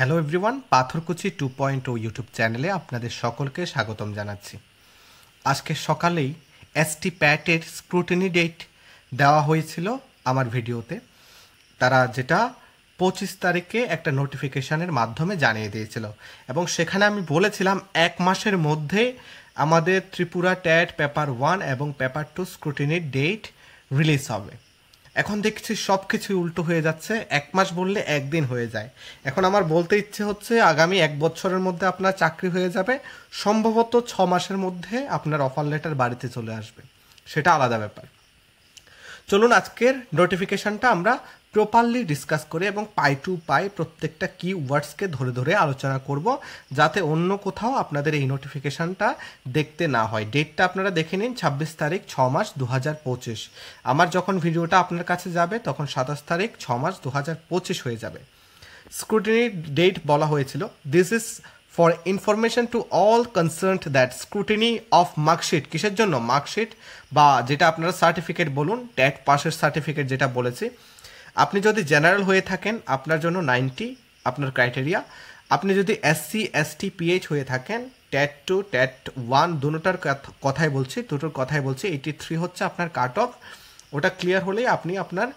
Hello everyone, পাথরকুচি 2.0 YouTube চ্যানেলে আপনাদের সকলকে স্বাগতম জানাচ্ছি। আজকে সকালেই এসটি প্যাটের স্ক্রুটিনি ডেট দেওয়া হয়েছিল আমার ভিডিওতে। তারা যেটা 25 তারিখে একটা নোটিফিকেশানের মাধ্যমে জানিয়ে দিয়েছিল এবং সেখানে আমি বলেছিলাম 1 মাসের মধ্যে আমাদের ত্রিপুরা ট্যাট পেপার 1 এবং পেপার 2 স্ক্রুটিনির ডেট রিলিজ হবে। এখন দেখছি সব কিছু উল্টো হয়ে যাচ্ছে, 1 মাস বললে 1 দিন হয়ে যায়। এখন আমার বলতে ইচ্ছে হচ্ছে আগামী 1 বছরের মধ্যে আপনার চাকরি হয়ে যাবে, সম্ভবত 6 মাসের মধ্যে আপনার অফার লেটার বাড়িতে চলে আসবে, সেটা আলাদা ব্যাপার। চলুন আজকের নোটিফিকেশানটা আমরা প্রপারলি ডিসকাস করে এবং পাই টু পাই প্রত্যেকটা কি ওয়ার্ডসকে ধরে ধরে আলোচনা করব, যাতে অন্য কোথাও আপনাদের এই নোটিফিকেশানটা দেখতে না হয়। ডেটটা আপনারা দেখে নিন, 26 তারিখ 6 মাস 2025। আমার যখন ভিডিওটা আপনার কাছে যাবে তখন 27 তারিখ 6 মাস 2025 হয়ে যাবে। স্ক্রুটিনি ডেট বলা হয়েছিল, this is for information to all concerned that scrutiny of marksheet. কিসের জন্য? মার্কশিট বা যেটা আপনারা সার্টিফিকেট বলুন, ট্যাট পাসের সার্টিফিকেট যেটা বলেছি। আপনি যদি জেনারেল হয়ে থাকেন আপনার জন্য 90 আপনার ক্রাইটেরিয়া। আপনি যদি এসসি এসটি পিএইচ হয়ে থাকেন, ট্যাট 2 ট্যাট 1 দুটোর কথাই বলছি 83 হচ্ছে আপনার কাট অফ। ওটা ক্লিয়ার হলেই আপনি আপনার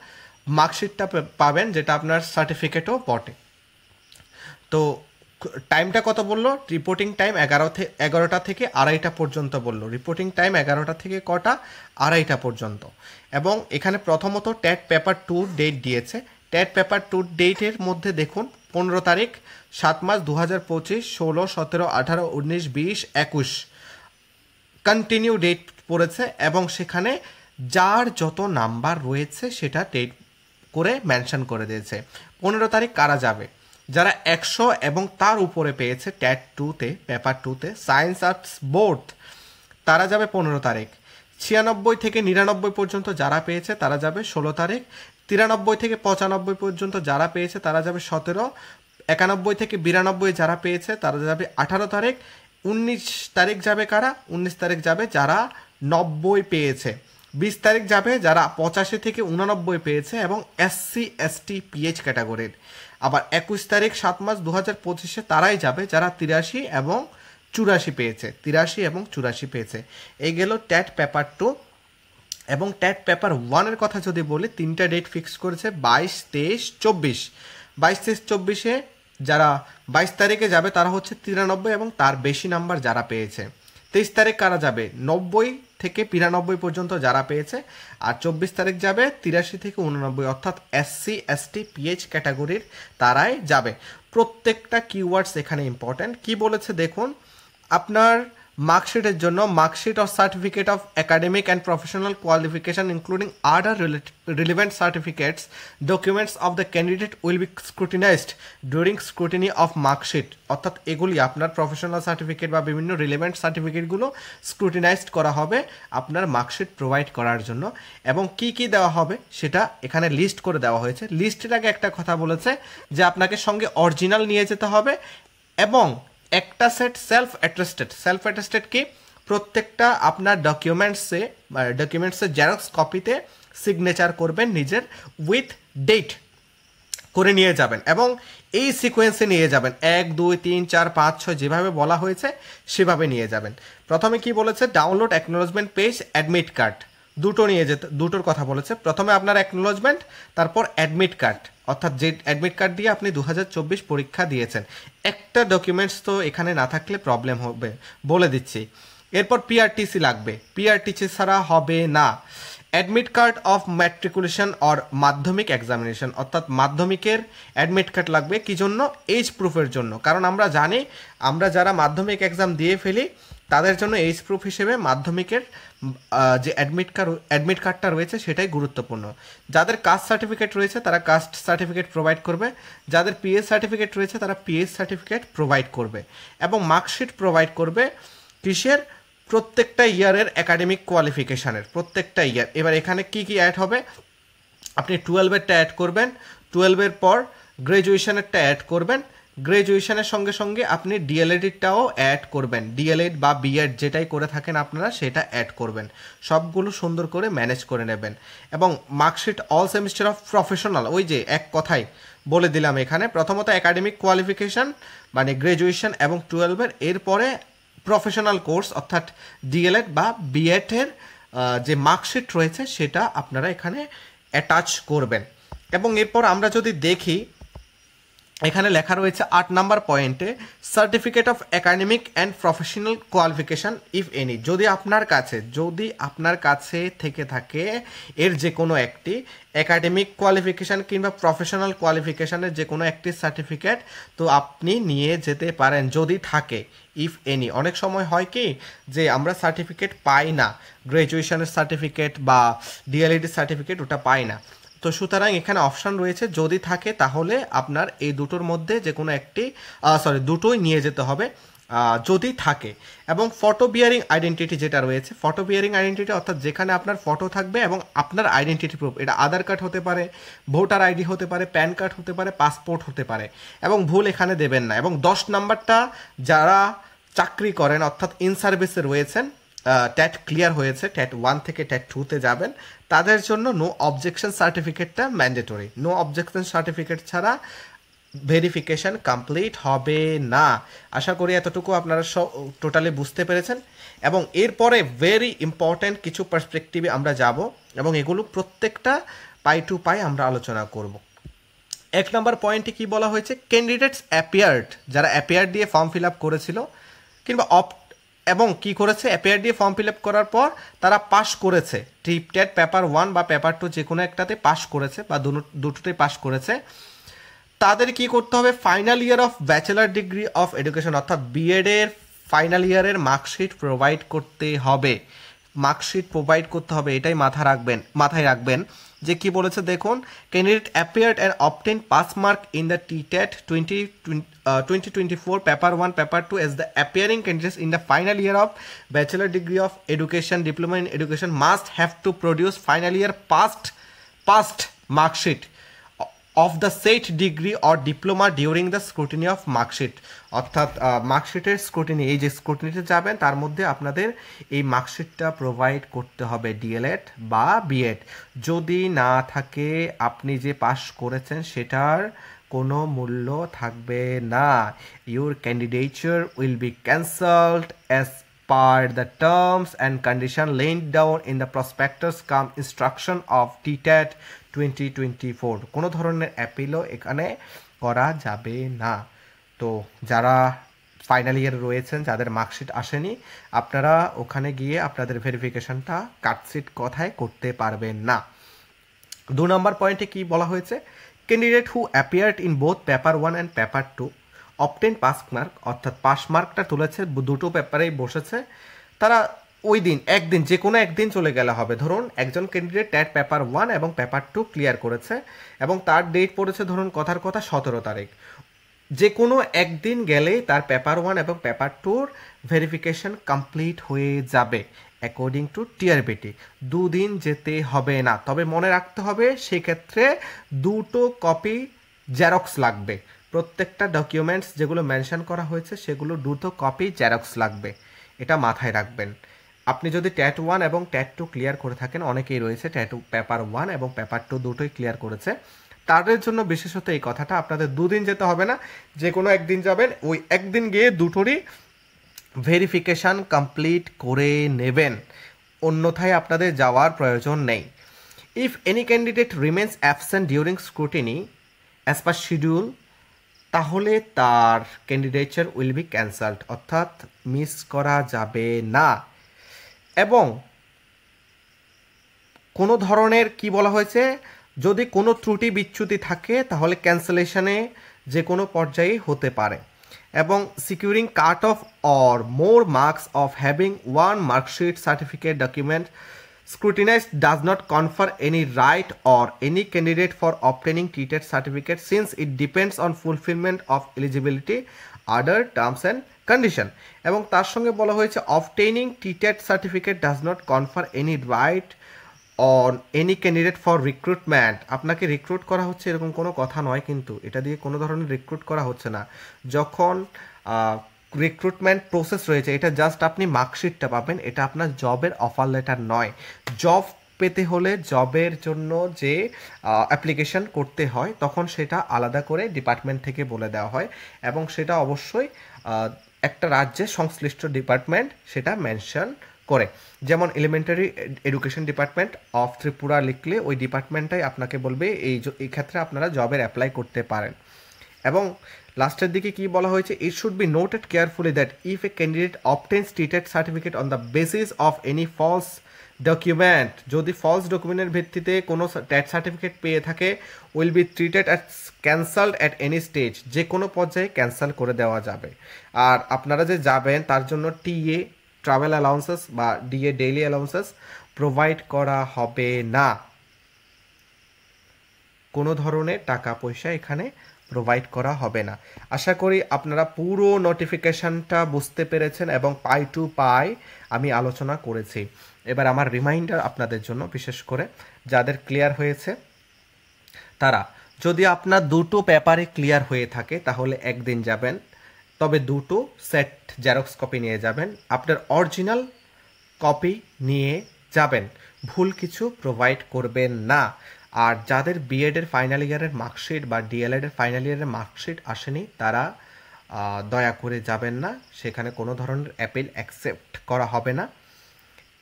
মার্কশিটটা পাবেন, যেটা আপনার সার্টিফিকেটও বটে। তো টাইমটা কত বললো? রিপোর্টিং টাইম 11টা থেকে 2:30 পর্যন্ত বললো। রিপোর্টিং টাইম 11টা থেকে কটা? 2:30 পর্যন্ত। এবং এখানে প্রথমত ট্যাট পেপার 2 ডেট দিয়েছে। ট্যাট পেপার 2 ডেটের মধ্যে দেখুন 15 তারিখ 7 মাস 2025, 16, 17, 18, 19, 20, 21 কন্টিনিউ ডেট পড়েছে এবং সেখানে যার যত নাম্বার রয়েছে সেটা ডেট করে মেনশন করে দিয়েছে। 15 তারিখ কারা যাবে? যারা 100 এবং তার উপরে পেয়েছে ট্যাট 2তে, পেপার 2তে, সায়েন্স আর্টস বোর্ড, তারা যাবে 15 তারিখ। 96 থেকে 99 পর্যন্ত যারা পেয়েছে তারা যাবে 16 তারিখ। 93 থেকে 95 পর্যন্ত যারা পেয়েছে তারা যাবে 17। 91 থেকে 92 যারা পেয়েছে তারা যাবে 18 তারিখ। 19 তারিখ যাবে কারা? 19 তারিখ যাবে যারা 90 পেয়েছে। 20 তারিখ যাবে যারা 85 থেকে 89 পেয়েছে এবং এসসি এসটি পিএইচ ক্যাটাগরির। আবার 21 তারিখ 7 মাস 2025 তারাই যাবে যারা 83 এবং 84 পেয়েছে। 83 এবং 84 পেয়েছে। এই গেল ট্যাট পেপার 2। এবং ট্যাট পেপার 1-এর কথা যদি বলি, 3টা ডেট ফিক্স করেছে, 22, 23, 24। 22, 23, 24-এ যারা 22 তারিখে যাবে তারা হচ্ছে 93 এবং তার বেশি নাম্বার যারা পেয়েছে। 23 তারিখ কারা যাবে? 90 থেকে 92 পর্যন্ত যারা পেয়েছে। আর 24 তারিখ যাবে 83 থেকে 89, অর্থাৎ এসসি এসটি পিএইচ ক্যাটাগরির তারাই যাবে। প্রত্যেকটা কিওয়ার্ডস এখানে ইম্পর্ট্যান্ট। কি বলেছে দেখুন, আপনার মার্কশিটের জন্য marksheet or certificate of academic and professional qualification including other relevant certificates documents of the candidate will be scrutinized during scrutiny of marksheet. অর্থাৎ এগুলি আপনার প্রফেশনাল সার্টিফিকেট বা বিভিন্ন রিলেভেন্ট সার্টিফিকেটগুলো স্ক্রুটিনাইজড করা হবে আপনার মার্কশিট প্রোভাইড করার জন্য। এবং কি কি দেওয়া হবে সেটা এখানে লিস্ট করে দেওয়া হয়েছে। লিস্টের আগে একটা কথা বলেছে যে আপনাকে সঙ্গে অরিজিনাল নিয়ে যেতে হবে এবং একটা সেট সেলফ অ্যাটেস্টেড কি? প্রত্যেকটা আপনার ডকুমেন্টসে জেরক্স কপিতে সিগনেচার করবেন নিজের, উইথ ডেট করে নিয়ে যাবেন এবং এই সিকোয়েন্সে নিয়ে যাবেন। 1, 2, 3, 4, 5, 6 যেভাবে বলা হয়েছে সেভাবে নিয়ে যাবেন। প্রথমে কি বলেছে? Download acknowledgement page, admit card, দুটোর কথা বলেছে। প্রথমে আপনার অ্যাকনোলেজমেন্ট, তারপর অ্যাডমিট কার্ড, অর্থাৎ যে অ্যাডমিট কার্ড দিয়ে আপনি 2024 পরীক্ষা দিয়েছেন। একটা ডকুমেন্টস তো এখানে না থাকলে প্রবলেম হবে, বলে দিচ্ছি। এরপর পিআরটিসি লাগবে, পিআরটিসি ছাড়া হবে না। Admit card of matriculation or মাধ্যমিক এক্সামিনেশন, অর্থাৎ মাধ্যমিকের অ্যাডমিট কার্ড লাগবে। কি জন্য? এজ প্রুফের জন্য। কারণ আমরা জানি আমরা যারা মাধ্যমিক এক্সাম দিয়ে ফেলি তাদের জন্য এজ প্রুফ হিসেবে মাধ্যমিকের যে অ্যাডমিট কার্ডটা রয়েছে সেটাই গুরুত্বপূর্ণ। যাদের কাস্ট সার্টিফিকেট রয়েছে তারা কাস্ট সার্টিফিকেট প্রোভাইড করবে, যাদের পিএস সার্টিফিকেট রয়েছে তারা পিএস সার্টিফিকেট প্রোভাইড করবে এবং মার্কশিট প্রোভাইড করবে। কিসের? প্রত্যেকটা ইয়ারের একাডেমিক কোয়ালিফিকেশানের প্রত্যেকটা ইয়ার। এবার এখানে কি কি অ্যাড হবে? আপনি 12-এরটা অ্যাড করবেন, 12-এর পর গ্র্যাজুয়েশনেরটা অ্যাড করবেন, গ্র্যাজুয়েশনের সঙ্গে সঙ্গে আপনি ডিএলএডটাও অ্যাড করবেন, ডিএলএড বা বিএড যেটাই করে থাকেন আপনারা সেটা অ্যাড করবেন, সবগুলো সুন্দর করে ম্যানেজ করে নেবেন। এবং marksheet all semester of professional, ওই যে এক কথায় বলে দিলাম এখানে, প্রথমত একাডেমিক কোয়ালিফিকেশান মানে গ্র্যাজুয়েশন এবং 12-এর, এরপরে প্রফেশনাল কোর্স অর্থাৎ ডিএলএড বা বিএডের যে মার্কশিট রয়েছে সেটা আপনারা এখানে অ্যাটাচ করবেন। এবং এরপর আমরা যদি দেখি এখানে লেখা রয়েছে 8 নাম্বার পয়েন্টে certificate of academic and professional qualification if any, যদি আপনার কাছে থেকে থাকে এর যে কোনো একটি একাডেমিক কোয়ালিফিকেশান কিংবা প্রফেশনাল কোয়ালিফিকেশানের যে কোনো একটি সার্টিফিকেট, তো আপনি নিয়ে যেতে পারেন যদি থাকে, ইফ এনি। অনেক সময় হয় কি যে আমরা সার্টিফিকেট পাই না, গ্র্যাজুয়েশনের সার্টিফিকেট বা ডিএলএডি সার্টিফিকেট ওটা পাই না, তো সুতরাং এখানে অপশান রয়েছে যদি থাকে তাহলে আপনার এই দুটোর মধ্যে যে কোনো একটি দুটোই নিয়ে যেতে হবে যদি থাকে। এবং ফটো বিয়ারিং আইডেন্টিটি যেটা রয়েছে, ফটো বিয়ারিং আইডেন্টিটি অর্থাৎ যেখানে আপনার ফটো থাকবে এবং আপনার আইডেন্টিটি প্রুফ, এটা আধার কার্ড হতে পারে, ভোটার আইডি হতে পারে, প্যান কার্ড হতে পারে, পাসপোর্ট হতে পারে, এবং ভুল এখানে দেবেন না। এবং 10 নাম্বারটা যারা চাকরি করেন অর্থাৎ ইন সার্ভিসে রয়েছেন, ট্যাট ক্লিয়ার হয়েছে, ট্যাট 1 থেকে ট্যাট 2-তে যাবেন, তাদের জন্য নো অবজেকশন সার্টিফিকেটটা ম্যান্ডেটরি। নো অবজেকশন সার্টিফিকেট ছাড়া ভেরিফিকেশন কমপ্লিট হবে না। আশা করি এতটুকু আপনারা সব টোটালি বুঝতে পেরেছেন। এবং এরপরে ভেরি ইম্পর্ট্যান্ট কিছু পার্সপেক্টিভে আমরা যাব এবং এগুলো প্রত্যেকটা পাই টু পাই আমরা আলোচনা করব। 1 নম্বর পয়েন্টে কি বলা হয়েছে, ক্যান্ডিডেটস অ্যাপিয়ার্ড, যারা অ্যাপিয়ার দিয়ে ফর্ম ফিল আপ করেছিল কিংবা এবং কি করেছে, অ্যাপিয়ার দিয়ে ফর্ম ফিল আপ করার পর তারা পাস করেছে, টেট পেপার 1 বা পেপার 2 যে কোনো একটাতে পাস করেছে বা দুটোতেই পাস করেছে, তাদের কি করতে হবে, final year of bachelor degree of education অর্থাৎ বিএডের ফাইনাল ইয়ারের মার্কশিট প্রোভাইড করতে হবে। মার্কশিট প্রোভাইড করতে হবে, এটাই মাথায় রাখবেন যে কি বলেছে দেখুন, candidate appeared and obtain pass mark in the TET 2024 paper 1 paper 2 as the appearing candidates in the final year of bachelor degree of education diploma in education must have to produce final year past mark sheet of the said degree or diploma during the scrutiny of marksheet, অর্থাৎ মার্কশিটের scrutiny, এই যে স্ক্রুটিনিতে যাবেন তার মধ্যে আপনাদের এই মার্কশিটটা provide করতে হবে, ডিএলএড বা বিএড। যদি না থাকে আপনি যে পাস করেছেন সেটার কোনো মূল্য থাকবে না। Your candidature will be cancelled as per the terms and condition laid down in the prospectus cum instruction of TTET 2024। কোনো ধরনের অ্যাপিলও এখানে করা যাবে না। তো যারা ফাইনাল ইয়ার রয়েছেন, যাদের মার্কশিট আসেনি, আপনারা ওখানে গিয়ে আপনাদের ভেরিফিকেশনটা কাটশিট কথায় করতে পারবেন না। 2 নম্বর পয়েন্টে কি বলা হয়েছে, candidate who appeared in both paper 1 and paper 2 obtain pass mark, অর্থাৎ পাস মার্কটা তুলেছে, দুটো পেপারেই বসেছে, তারা ওই দিন একদিন যে কোনো একদিন চলে গেলে হবে। ধরুন একজন ক্যান্ডিডেট ট্যাট পেপার 1 এবং পেপার 2 ক্লিয়ার করেছে এবং তার ডেট পড়েছে ধরুন কথার কথা 17 তারিখ, যে কোনো একদিন গেলেই তার পেপার 1 এবং পেপার 2-র ভেরিফিকেশন কমপ্লিট হয়ে যাবে অ্যাকর্ডিং টু টিআরবিটি। 2 দিন যেতে হবে না, তবে মনে রাখতে হবে সেক্ষেত্রে 2টো কপি জেরক্স লাগবে। প্রত্যেকটা ডকুমেন্টস যেগুলো মেনশন করা হয়েছে সেগুলো 2টো কপি জেরক্স লাগবে, এটা মাথায় রাখবেন। আপনি যদি ট্যাট 1 এবং ট্যাট 2 ক্লিয়ার করে থাকেন, অনেকেই রয়েছে ট্যাট পেপার 1 এবং পেপার 2 দুটোই ক্লিয়ার করেছে, তাদের জন্য বিশেষত এই কথাটা, আপনাদের 2 দিন যেতে হবে না, যে কোনো একদিন যাবেন, ওই একদিন গিয়ে দুটোরই ভেরিফিকেশান কমপ্লিট করে নেবেন, অন্যথায় আপনাদের যাওয়ার প্রয়োজন নেই। If any candidate remains absent during scrutiny as per schedule, তাহলে তার ক্যান্ডিডেচার উইল বি ক্যান্সেলড, অর্থাৎ মিস করা যাবে না। এবং কোনো ধরনের কি বলা হয়েছে, যদি কোনো ত্রুটি বিচ্যুতি থাকে তাহলে ক্যান্সেলেশনে যে কোনো পর্যায়ে হতে পারে। এবং securing cut off or more marks of having 1 marksheet certificate document scrutinized does not confer any right or any candidate for obtaining TTET certificate since it depends on fulfillment of eligibility other terms and condition। এবং তার সঙ্গে বলা হয়েছে obtaining TTET certificate does not confer any right on any candidate for recruitment, আপনাকে recruit করা হচ্ছে এরকম কোনো কথা নয়, কিন্তু এটা দিয়ে কোনো ধরনের রিক্রুট করা হচ্ছে না। যখন রিক্রুটমেন্ট প্রসেস রয়েছে, এটা জাস্ট আপনি মার্কশিটটা পাবেন, এটা আপনার জবের অফার লেটার নয়। জব পেতে হলে জবের জন্য যে অ্যাপ্লিকেশন করতে হয় তখন সেটা আলাদা করে ডিপার্টমেন্ট থেকে বলে দেওয়া হয়, এবং সেটা অবশ্যই একটা রাজ্যের সংশ্লিষ্ট ডিপার্টমেন্ট সেটা মেনশন করে। যেমন elementary education department of Tripura লিখলে ওই ডিপার্টমেন্টটাই আপনাকে বলবে এই ক্ষেত্রে আপনারা জবের অ্যাপ্লাই করতে পারেন। এবং লাস্টের দিকে কি বলা হয়েছে, it should be noted carefully that if a candidate obtains TET certificate on the basis of any false document, যদি ফলস ডকুমেন্টের ভিত্তিতে কোনো টেট সার্টিফিকেট পেয়ে থাকে, will be treated as cancelled at any stage, যে কোনো পর্যায়ে ক্যান্সেল করে দেওয়া যাবে। আর আপনারা যে যাবেন তার জন্য টিএ ট্রাভেল অ্যালাউন্সেস বা ডিএ ডেইলি অ্যালাউন্সেস প্রোভাইড করা হবে না। কোনো ধরনের টাকা পয়সা এখানে প্রোভাইড করা হবে না। আশা করি আপনারা পুরো নোটিফিকেশানটা বুঝতে পেরেছেন এবং পাই টু পাই আমি আলোচনা করেছি। এবার আমার রিমাইন্ডার আপনাদের জন্য, বিশেষ করে যাদের ক্লিয়ার হয়েছে তারা, যদি আপনার দুটো পেপারে ক্লিয়ার হয়ে থাকে তাহলে একদিন যাবেন, তবে দুটো সেট জেরক্স কপি নিয়ে যাবেন, আপনার অরিজিনাল কপি নিয়ে যাবেন, ভুল কিছু প্রোভাইড করবেন না। আর যাদের বিএডের ফাইনাল ইয়ারের মার্কশিট বা ডিএলএডের ফাইনাল ইয়ারের মার্কশিট আসেনি তারা দয়া করে যাবেন না, সেখানে কোনো ধরনের অ্যাপিল অ্যাকসেপ্ট করা হবে না।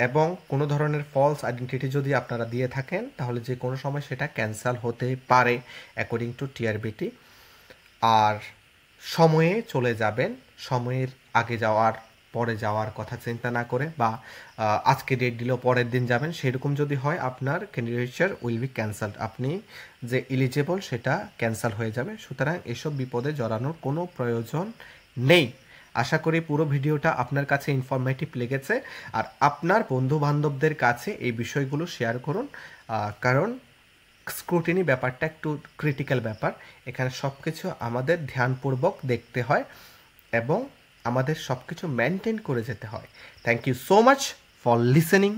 এবং কোনো ধরনের ফলস আইডেন্টিটি যদি আপনারা দিয়ে থাকেন তাহলে যে কোনো সময় সেটা ক্যান্সেল হতে পারে অ্যাকর্ডিং টু টিআরবিটি। আর সময়ে চলে যাবেন, সময়ের আগে যাওয়ার পরে যাওয়ার কথা চিন্তা না করে, বা আজকে ডেট দিলেও পরের দিন যাবেন, সেরকম যদি হয় আপনার ক্যান্ডিডেচার উইল বি ক্যান্সেলড, আপনি যে এলিজেবল সেটা ক্যান্সেল হয়ে যাবে। সুতরাং এসব বিপদে জড়ানোর কোনো প্রয়োজন নেই। আশা করি পুরো ভিডিওটা আপনার কাছে ইনফরমেটিভ লেগেছে, আর আপনার বন্ধু বান্ধবদের কাছে এই বিষয়গুলো শেয়ার করুন, কারণ স্ক্রুটিনি ব্যাপারটা একটু ক্রিটিক্যাল ব্যাপার। এখানে সব কিছু আমাদের ধ্যানপূর্বক দেখতে হয় এবং আমাদের সব কিছু মেনটেন করে যেতে হয়। Thank you so much for listening.